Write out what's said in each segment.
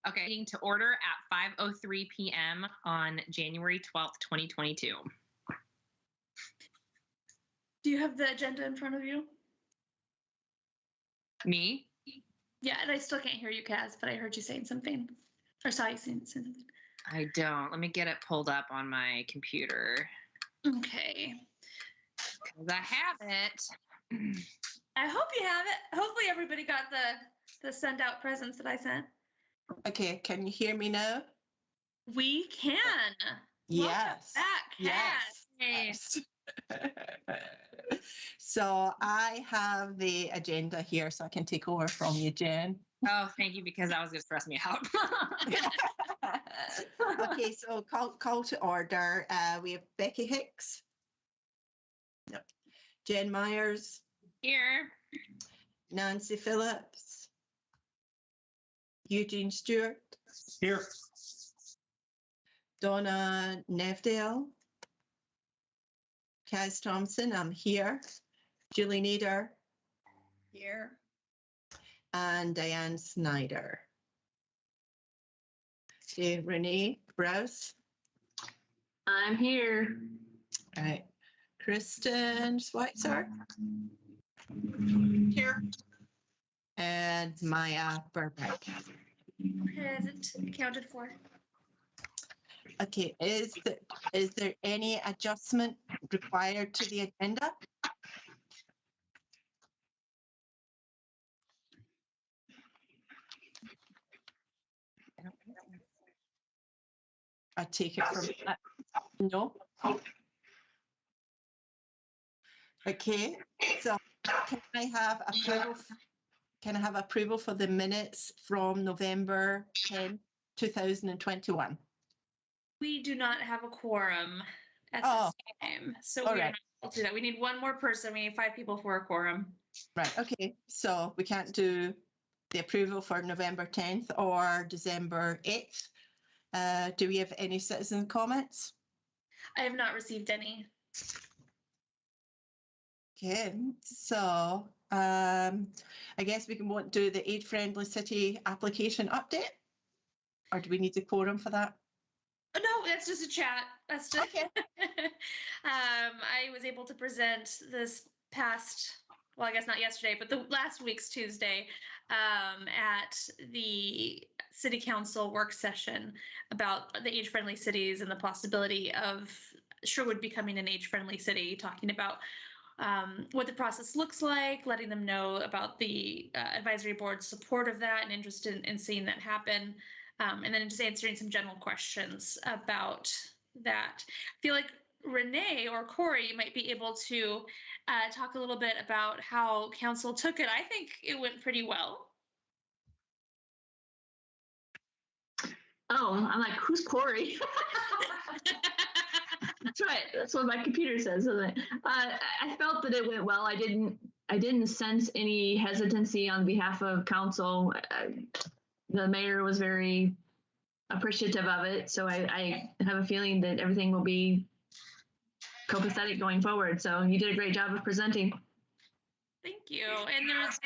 Okay, meeting to order at 5:03 p.m. on January 12th, 2022. Do you have the agenda in front of you? Me? Yeah, and I still can't hear you, Kaz, but I heard you saying something. Or saw you saying something. I don't. Let me get it pulled up on my computer. Okay. Because I have it. I hope you have it. Hopefully everybody got the send out presents that I sent. Okay, can you hear me now? We can. Yes. Welcome back, Yes. So I have the agenda here, so I can take over from you, Jen. Oh, thank you, because that was going to stress me out. Okay, so call to order. We have Becky Hicks. No. Jen Myers. Here. Nancy Phillips. Eugene Stewart. Here. Donna Nevdale. Kaz Thompson, I'm here. Julie Nader. Here. And Diane Snyder. Okay, Renee Browse. I'm here. All right. Kristen Schweitzer. Here. And Maya Burbank. Present, accounted for. Okay, is there any adjustment required to the agenda? I take it from no. Okay, so can I have approval? Can I have approval for the minutes from November 10, 2021? We do not have a quorum at Oh. this time, so All we're right. not able to do that. We need one more person. We need 5 people for a quorum. Right, okay, so we can't do the approval for November 10th or December 8th. Do we have any citizen comments? I have not received any. Okay, so I guess we won't do the age-friendly city application update? Or do we need a quorum for that? Oh, no, that's just a chat. That's just. Okay. I was able to present this past, well, I guess not yesterday, but the last week's Tuesday at the City Council work session about the age-friendly cities and the possibility of Sherwood becoming an age-friendly city, talking about what the process looks like, letting them know about the advisory board's support of that and interest in seeing that happen. And then just answering some general questions about that. I feel like Renee or Corey might be able to talk a little bit about how council took it. I think it went pretty well. Oh, I'm like, who's Corey? That's right. That's what my computer says. I felt that it went well. I didn't sense any hesitancy on behalf of council. The mayor was very appreciative of it, so I have a feeling that everything will be copacetic going forward. So you did a great job of presenting. Thank you. And there was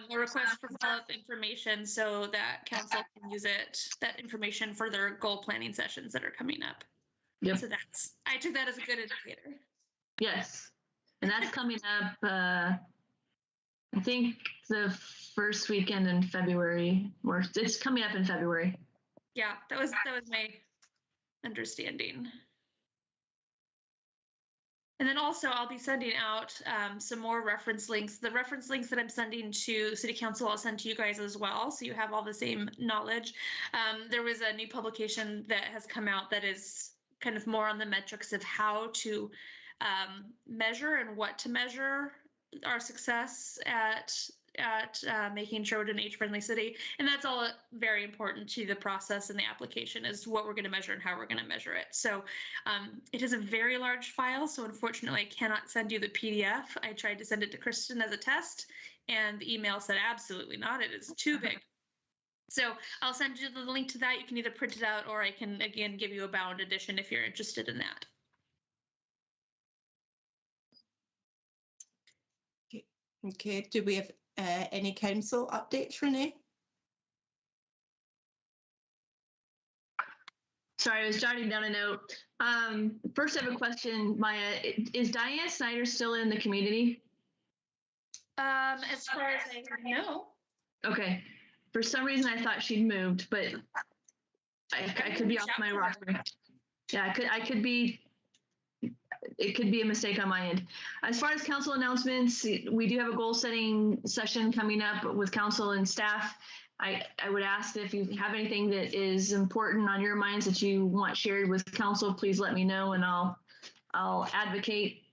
a request for follow-up information so that council can use that information for their goal planning sessions that are coming up. Yep. So I took that as a good indicator. Yes, and that's coming up. I think the first weekend in February, or it's coming up in February. Yeah, that was my understanding. And then also I'll be sending out some more reference links. The reference links that I'm sending to City Council, I'll send to you guys as well, so you have all the same knowledge. There was a new publication that has come out that is kind of more on the metrics of how to measure and what to measure our success at making Sherwood an age-friendly city. And that's all very important to the process and the application is what we're going to measure and how we're going to measure it. So it is a very large file, so unfortunately I cannot send you the PDF. I tried to send it to Kristen as a test, and the email said absolutely not, it is too big. So I'll send you the link to that. You can either print it out or I can, again, give you a bound edition if you're interested in that. Okay, do we have any council updates, Renee? Sorry, I was jotting down a note. First, I have a question, Maya. Is Diane Snyder still in the community? As far as I know. Okay. For some reason, I thought she'd moved, but I could be off my rocker. Yeah, I could be. It could be a mistake on my end. As far as council announcements, we do have a goal setting session coming up with council and staff. I would ask if you have anything that is important on your minds that you want shared with council, please let me know, and I'll advocate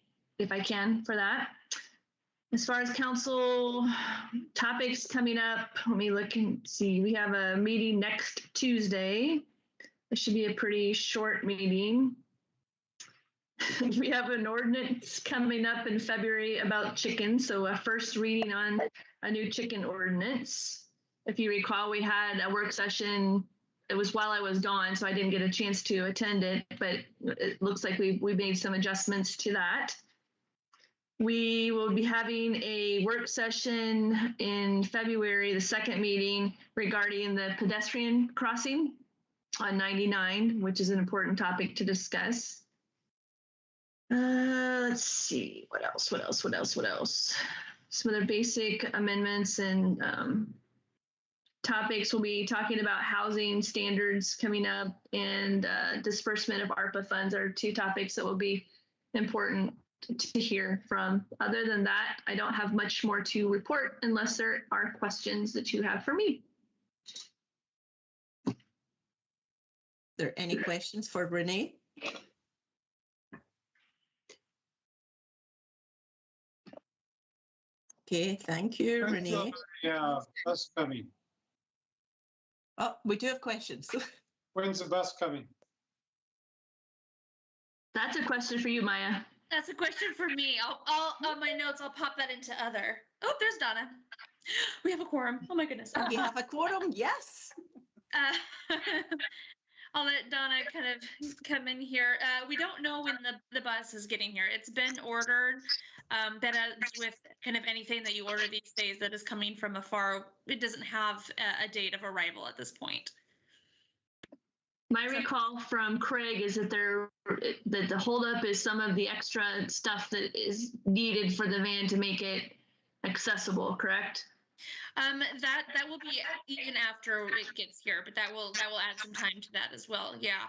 if I can for that. As far as council topics coming up, let me look and see. We have a meeting next Tuesday. It should be a pretty short meeting. We have an ordinance coming up in February about chickens, so a first reading on a new chicken ordinance. If you recall, we had a work session. It was while I was gone, so I didn't get a chance to attend it, but it looks like we made some adjustments to that. We will be having a work session in February, the second meeting, regarding the pedestrian crossing on 99, which is an important topic to discuss. Let's see, what else? Some other basic amendments and topics. We'll be talking about housing standards coming up, and disbursement of ARPA funds are two topics that will be important to hear from. Other than that, I don't have much more to report unless there are questions that you have for me. Are there any questions for Renee? Okay, thank you, Renee. Yeah, bus coming. Oh, we do have questions. When's the bus coming? That's a question for you, Maya. That's a question for me. I'll on my notes, I'll pop that into other. Oh, there's Donna. We have a quorum. Oh my goodness. We have a quorum, yes. I'll let Donna kind of come in here. We don't know when the bus is getting here. It's been ordered. But as with kind of anything that you order these days that is coming from afar, it doesn't have a date of arrival at this point. My recall from Craig is that that the holdup is some of the extra stuff that is needed for the van to make it accessible, correct? That will be even after it gets here, but that will add some time to that as well. Yeah.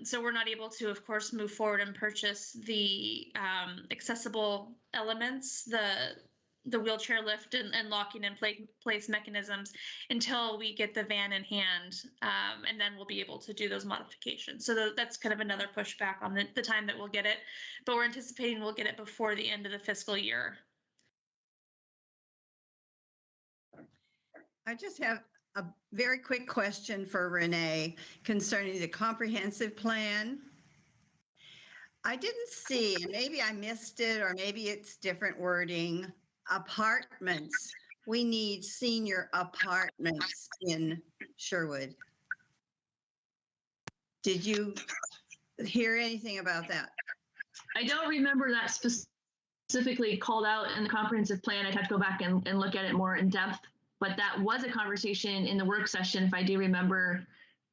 So we're not able to, of course, move forward and purchase the accessible elements, the wheelchair lift and locking in place mechanisms until we get the van in hand, and then we'll be able to do those modifications. So that's kind of another pushback on the time that we'll get it, but we're anticipating we'll get it before the end of the fiscal year. I just have a very quick question for Renee concerning the comprehensive plan. I didn't see, and maybe I missed it, or maybe it's different wording, apartments. We need senior apartments in Sherwood. Did you hear anything about that? I don't remember that specifically called out in the comprehensive plan. I'd have to go back and look at it more in depth. But that was a conversation in the work session, if I do remember,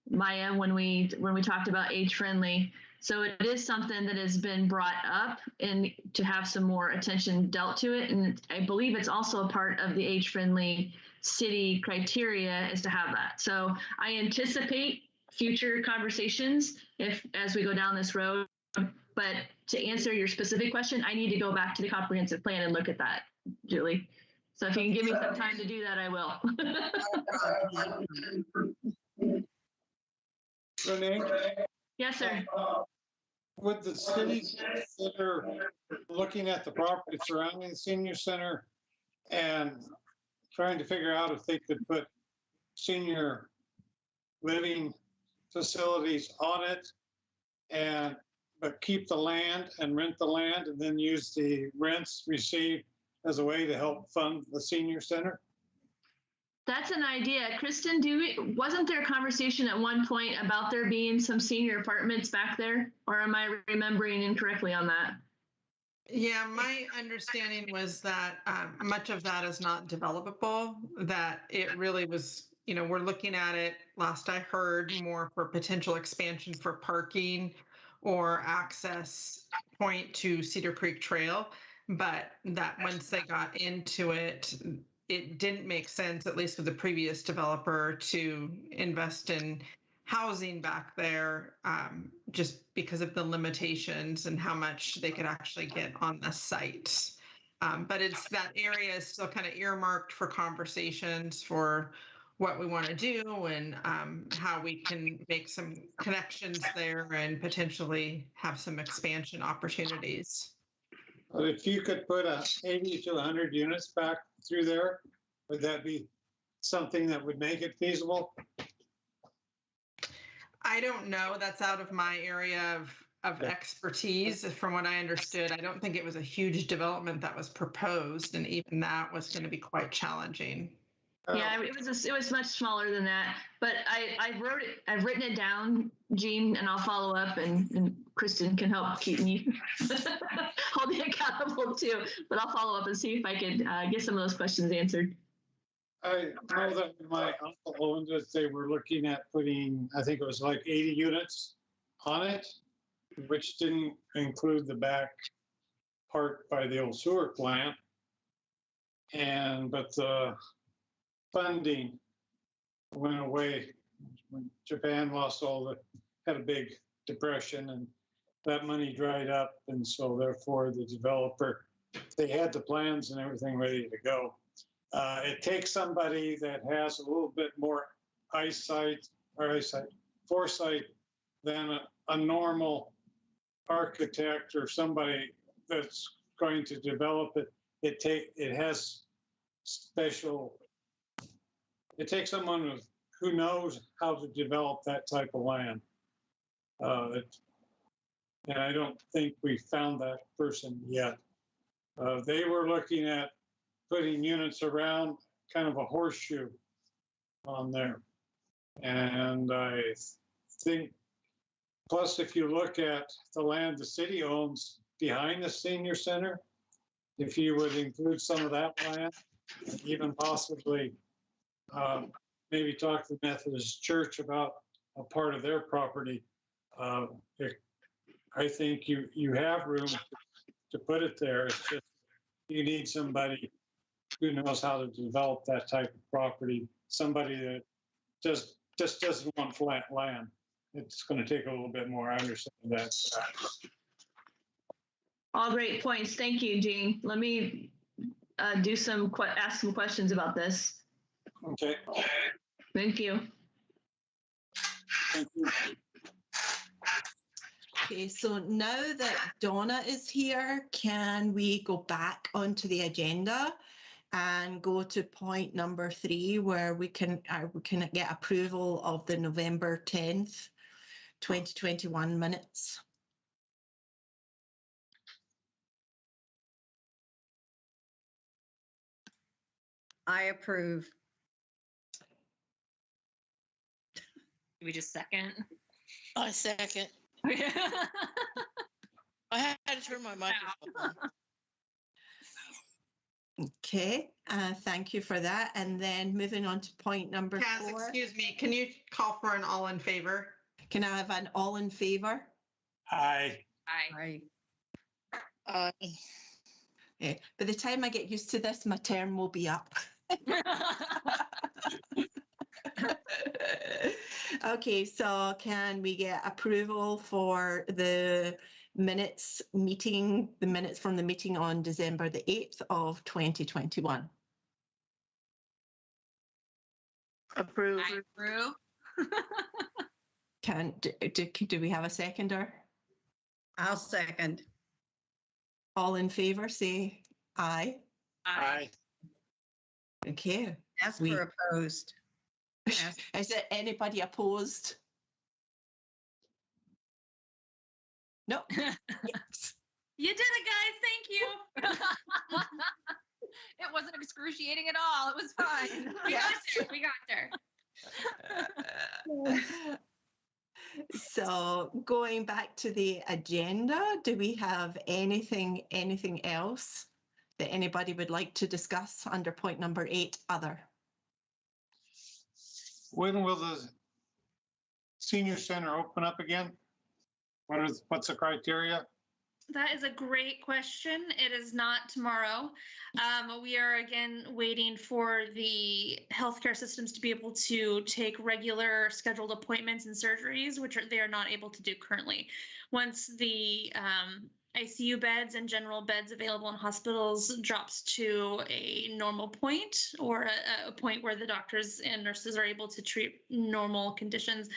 Maya, when we talked about age-friendly. So it is something that has been brought up and to have some more attention dealt to it. And I believe it's also a part of the age-friendly city criteria is to have that. So I anticipate future conversations as we go down this road. But to answer your specific question, I need to go back to the comprehensive plan and look at that, Julie. So if you can give me some time to do that, I will. Renee? Yes, sir. Would the city consider looking at the property surrounding the senior center and trying to figure out if they could put senior living facilities on it but keep the land and rent the land and then use the rents received as a way to help fund the senior center? That's an idea. Kristen, wasn't there a conversation at one point about there being some senior apartments back there? Or am I remembering incorrectly on that? Yeah, my understanding was that much of that is not developable, that it really was we're looking at it, last I heard, more for potential expansion for parking or access point to Cedar Creek Trail. But that once they got into it, it didn't make sense, at least with the previous developer, to invest in housing back there, just because of the limitations and how much they could actually get on the site. But it's that area is still kind of earmarked for conversations for what we want to do and how we can make some connections there and potentially have some expansion opportunities. But if you could put 80 to 100 units back through there, would that be something that would make it feasible? I don't know. That's out of my area of expertise. From what I understood, I don't think it was a huge development that was proposed, and even that was going to be quite challenging. Yeah, it was much smaller than that. But I've written it down, Jean, and I'll follow up, and Kristen can help keep me hold me accountable too. But I'll follow up and see if I could get some of those questions answered. I know that my uncle owned it. They were looking at putting, I think it was like 80 units on it, which didn't include the back part by the old sewer plant. But the funding went away when Japan had a big depression, and that money dried up. And so therefore the developer, they had the plans and everything ready to go. It takes somebody that has a little bit more foresight than a normal architect or somebody that's going to develop it. It takes someone who knows how to develop that type of land. And I don't think we found that person yet. They were looking at putting units around kind of a horseshoe on there. And I think, plus if you look at the land the city owns behind the senior center, if you would include some of that land, even possibly maybe talk to the Methodist Church about a part of their property, I think you have room to put it there. It's just you need somebody who knows how to develop that type of property, somebody that just doesn't want flat land. It's going to take a little bit more. I understand that. All great points. Thank you, Jean. Let me ask some questions about this. Okay. Thank you. Thank you. Okay, so now that Donna is here, can we go back onto the agenda and go to point number 3, where we can get approval of the November 10th, 2021 minutes? I approve. Do we just second? I second. I had to turn my microphone on. Okay, thank you for that. And then moving on to point number Kaz, 4. excuse me, can you call for an all in favor? Can I have an all in favor? Aye. Aye. Yeah. By the time I get used to this, my term will be up. Okay, so can we get approval for the minutes from the meeting on December the 8th of 2021? Approve. I approve. Do we have a seconder? I'll second. All in favor, say aye. Aye. Okay. Ask for opposed. Is there anybody opposed? No. Yes. You did it, guys. Thank you. It wasn't excruciating at all. It was fine. We got there. So going back to the agenda, do we have anything else that anybody would like to discuss under point number 8, other? When will the senior center open up again? What's the criteria? That is a great question. It is not tomorrow. We are again waiting for the healthcare systems to be able to take regular scheduled appointments and surgeries, which they are not able to do currently. Once the ICU beds and general beds available in hospitals drops to a normal point, or a point where the doctors and nurses are able to treat normal conditions,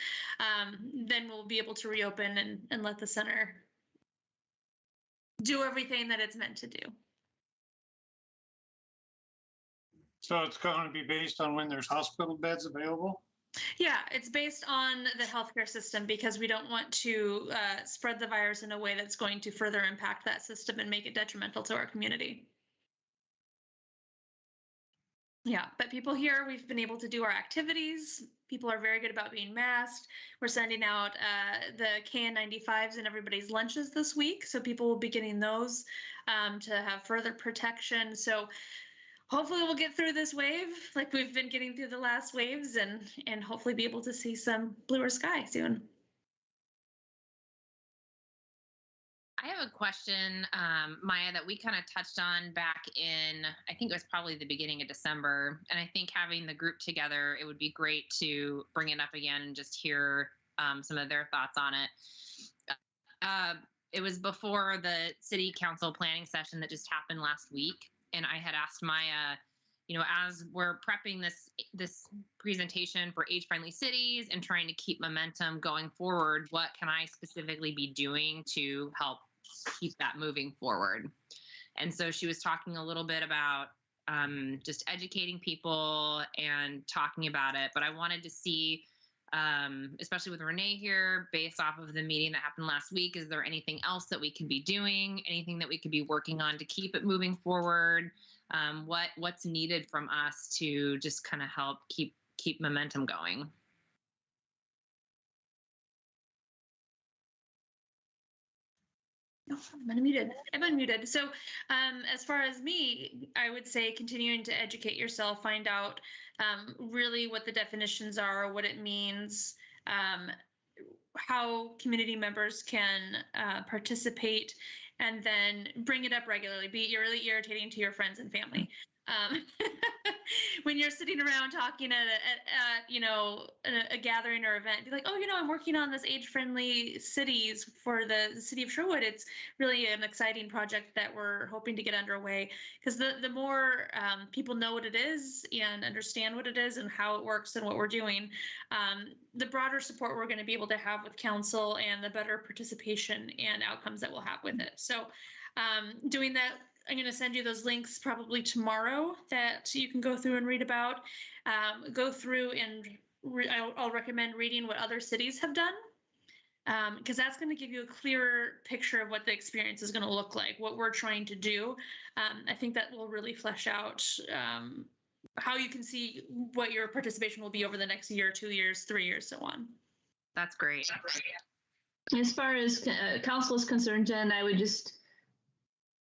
then we'll be able to reopen and let the center do everything that it's meant to do. So it's going to be based on when there's hospital beds available? Yeah, it's based on the healthcare system, because we don't want to spread the virus in a way that's going to further impact that system and make it detrimental to our community. Yeah, but people here, we've been able to do our activities. People are very good about being masked. We're sending out the KN95s in everybody's lunches this week, so people will be getting those to have further protection. So hopefully we'll get through this wave like we've been getting through the last waves, and hopefully be able to see some bluer sky soon. I have a question, Maya, that we kind of touched on back in, I think it was probably the beginning of December. And I think having the group together, it would be great to bring it up again and just hear some of their thoughts on it. It was before the city council planning session that just happened last week. And I had asked Maya, you know, as we're prepping this presentation for age-friendly cities and trying to keep momentum going forward, what can I specifically be doing to help keep that moving forward? And so she was talking a little bit about just educating people and talking about it. But I wanted to see, especially with Renee here, based off of the meeting that happened last week, is there anything else that we can be doing? Anything that we could be working on to keep it moving forward? What's needed from us to just kind of help keep momentum going? No, I'm unmuted. So as far as me, I would say continuing to educate yourself, find out really what the definitions are, what it means, how community members can participate, and then bring it up regularly. Be really irritating to your friends and family. When you're sitting around talking at you know, a gathering or event, be like, oh, you know, I'm working on this age-friendly cities for the city of Sherwood. It's really an exciting project that we're hoping to get underway, because the more people know what it is and understand what it is and how it works and what we're doing, the broader support we're going to be able to have with council and the better participation and outcomes that we'll have with it. So doing that, I'm going to send you those links probably tomorrow that you can go through and read about. Go through and I'll recommend reading what other cities have done, because that's going to give you a clearer picture of what the experience is going to look like, what we're trying to do. I think that will really flesh out how you can see what your participation will be over the next year, 2 years, 3 years, so on. That's great. As far as council is concerned, Jen, I would just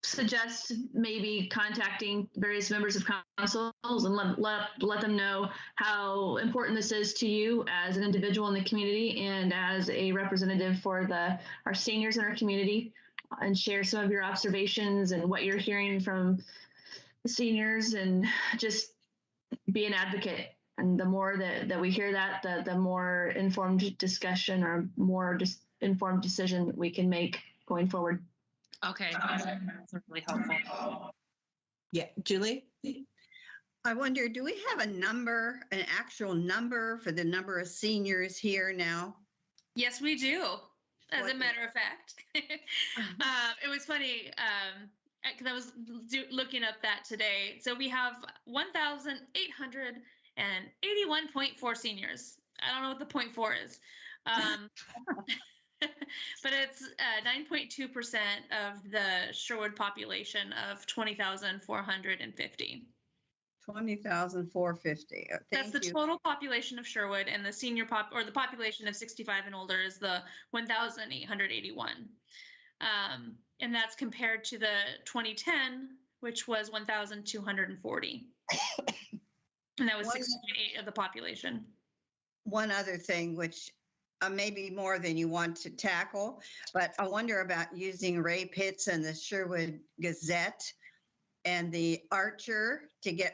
suggest maybe contacting various members of councils and let them know how important this is to you as an individual in the community and as a representative for our seniors in our community, and share some of your observations and what you're hearing from the seniors, and just be an advocate. And the more that we hear that, the more informed discussion or more just informed decision we can make going forward. Okay, that's really helpful. Yeah, Julie? I wonder, do we have an actual number for the number of seniors here now? Yes, we do. As What a matter of fact, it was funny because I was looking up that today. So we have 1,881.4 seniors. I don't know what the 0.4 is. But it's 9.2% of the Sherwood population of 20,450. 20,450. That's the total population of Sherwood, and the senior the population of 65 and older is the 1,881. And that's compared to the 2010, which was 1,240. And that was 6.8 of the population. one other thing, which maybe more than you want to tackle, but I wonder about using Ray Pitts and the Sherwood Gazette and the Archer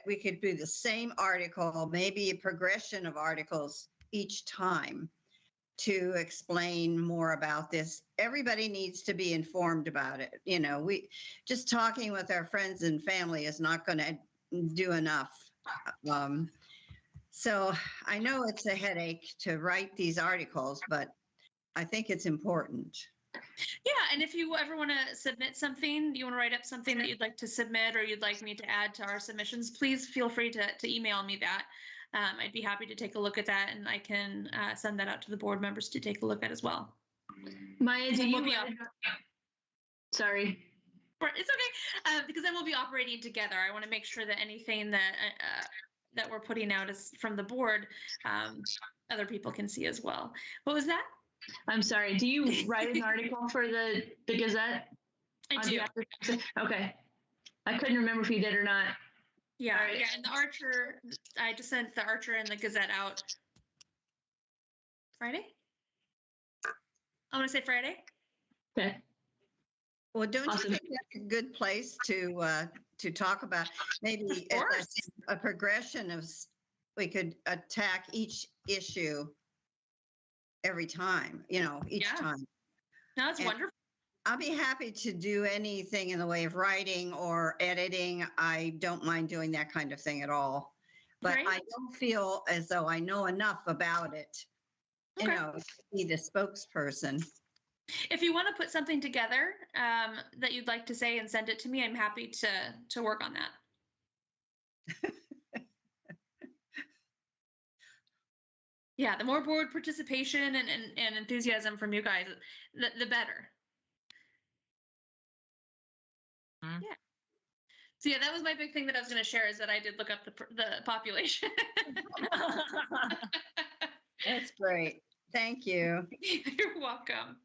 we could do the same article, maybe a progression of articles each time to explain more about this. Everybody needs to be informed about it. You know, we just talking with our friends and family is not going to do enough. So I know it's a headache to write these articles, but I think it's important. Yeah, and if you ever want to submit something, you want to write up something that you'd like to submit or you'd like me to add to our submissions, please feel free to email me that. I'd be happy to take a look at that, and I can send that out to the board members to take a look at as well. Maya, do you? Sorry. It's okay, because then we'll be operating together. I want to make sure that anything that that we're putting out is from the board, other people can see as well. What was that? I'm sorry. Do you write an article for the Gazette? I do. Okay. I couldn't remember if you did or not. Yeah, right. Yeah, and the Archer, I just sent the Archer and the Gazette out Friday? I want to say Friday. Okay. Well, don't you think that's a good place to talk about maybe a progression of, we could attack each issue every time, you know, each time. No, that's wonderful. I'll be happy to do anything in the way of writing or editing. I don't mind doing that kind of thing at all. But I don't feel as though I know enough about it, you know, to be the spokesperson. If you want to put something together that you'd like to say and send it to me, I'm happy to work on that. Yeah, the more board participation and enthusiasm from you guys, the better. Mm-hmm. Yeah. So yeah, that was my big thing that I was going to share, is that I did look up the population. That's great. Thank you. You're welcome.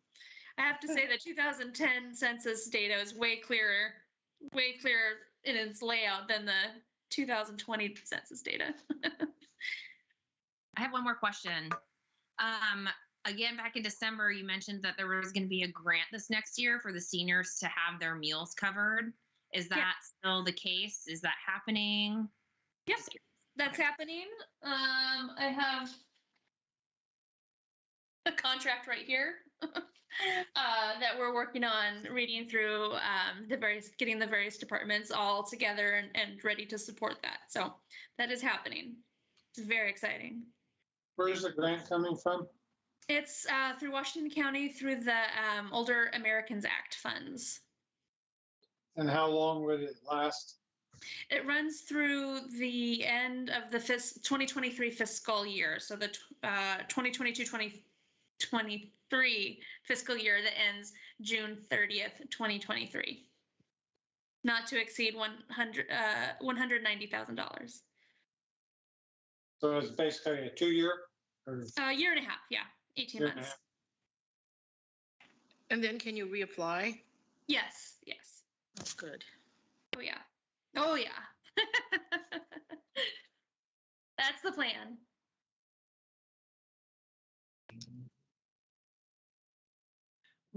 I have to say the 2010 census data is way clearer in its layout than the 2020 census data. I have one more question. Again, back in December, you mentioned that there was going to be a grant this next year for the seniors to have their meals covered. Is that still the case? Is that happening? Yes, that's happening. I have a contract right here that we're working on, reading through getting the various departments all together and ready to support that. So that is happening. It's very exciting. Where is the grant coming from? It's through Washington County through the Older Americans Act funds. And how long would it last? It runs through the end of the 2023 fiscal year. So the 2022-2023 fiscal year that ends June 30th, 2023. Not to exceed $190,000. So it's basically a 2-year? Or year and a half, yeah, 18 months. And then can you reapply? Yes, yes. That's good. Oh yeah. Oh yeah. That's the plan.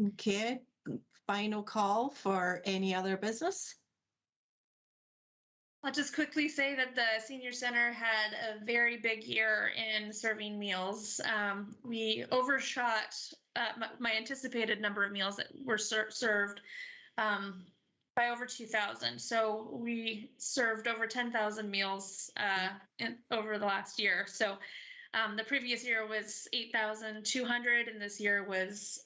Okay, final call for any other business. I'll just quickly say that the Senior Center had a very big year in serving meals. We overshot my anticipated number of meals that were served by over 2,000. So we served over 10,000 meals over the last year. So the previous year was 8,200, and this year was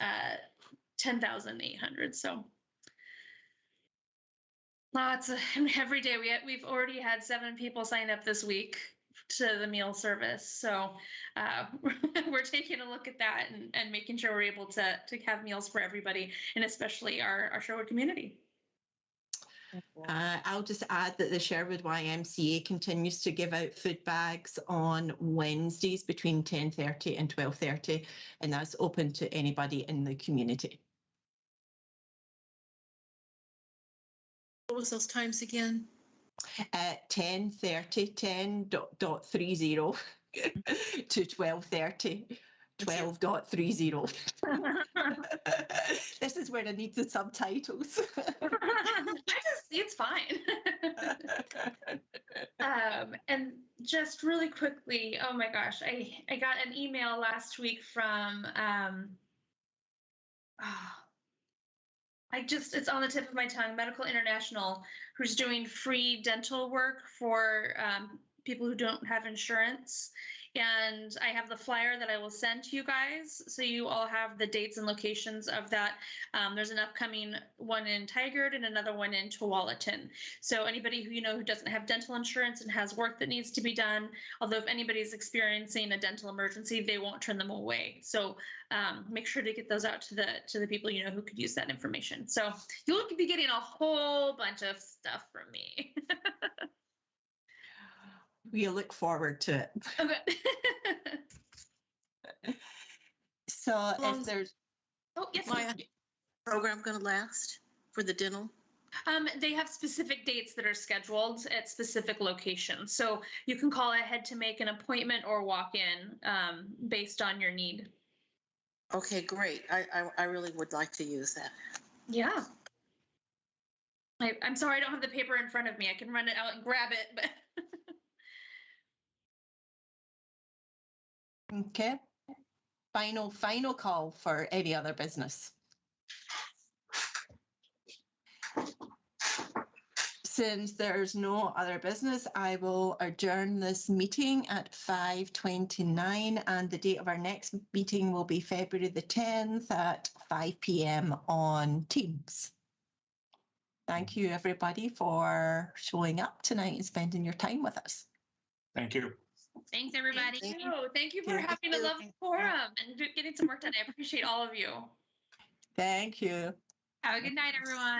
10,800. So lots every day. We've already had 7 people sign up this week to the meal service. So we're taking a look at that and making sure we're able to have meals for everybody, and especially our Sherwood community. I'll just add that the Sherwood YMCA continues to give out food bags on Wednesdays between 10:30 and 12:30, and that's open to anybody in the community. What was those times again? 10:30, 10.30. to 12:30. 12.30. This is where I need the subtitles. It's fine. And just really quickly, oh my gosh, I got an email last week from it's on the tip of my tongue, Medical International, who's doing free dental work for people who don't have insurance. And I have the flyer that I will send to you guys, so you all have the dates and locations of that. There's an upcoming one in Tigard and another one in Tualatin. So anybody who who doesn't have dental insurance and has work that needs to be done, although if anybody's experiencing a dental emergency, they won't turn them away. So make sure to get those out to the people who could use that information. So you'll be getting a whole bunch of stuff from me. We look forward to it. Okay. So if there's... Oh, yes. My program going to last for the dental? They have specific dates that are scheduled at specific locations. So you can call ahead to make an appointment or walk in based on your need. Okay, great. I really would like to use that. Yeah. I'm sorry I don't have the paper in front of me. I can run it out and grab it, but... Okay. Final call for any other business. Since there's no other business, I will adjourn this meeting at 5:29, and the date of our next meeting will be February the 10th at 5 p.m. on Teams. Thank you, everybody, for showing up tonight and spending your time with us. Thank you. Thanks, everybody. Thank you for having a lovely forum and getting some work done. I appreciate all of you. Thank you. Have a good night, everyone.